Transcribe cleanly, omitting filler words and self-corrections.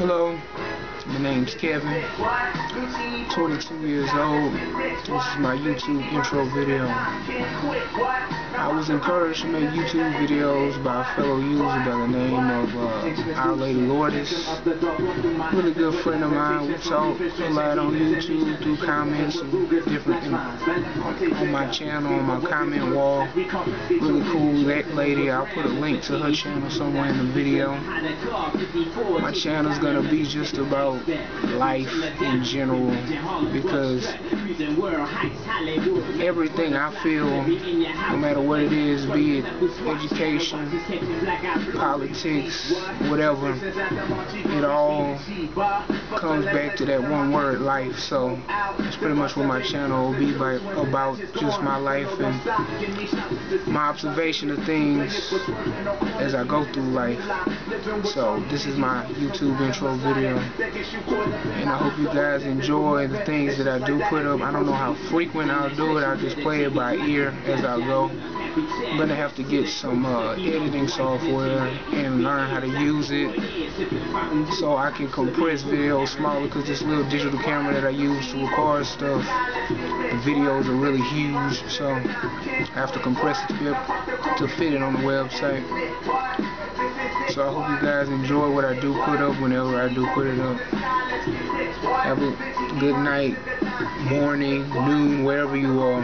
Hello, my name's Kevin, 22 years old. This is my YouTube intro video. I was encouraged to make YouTube videos by a fellow user by the name of Our Lady Lourdes. Really good friend of mine. We talk a lot on YouTube through comments and different on my channel, on my comment wall. Really cool lady. I'll put a link to her channel somewhere in the video. My channel's gonna be just about life in general, because everything I feel, no matter what it is, be it education, politics, whatever, it all comes back to that one word, life. So that's pretty much what my channel will be about, just my life and my observation of things as I go through life. So this is my YouTube intro video, and I hope you guys enjoy the things that I do put up. I don't know how frequent I'll do it. I'll just play it by ear as I go. I'm gonna have to get some editing software and learn how to use it so I can compress videos smaller, because this little digital camera that I use to record stuff, the videos are really huge, so I have to compress it to be able to fit it on the website. So I hope you guys enjoy what I do put up whenever I do put it up. Have a good night, morning, noon, wherever you are.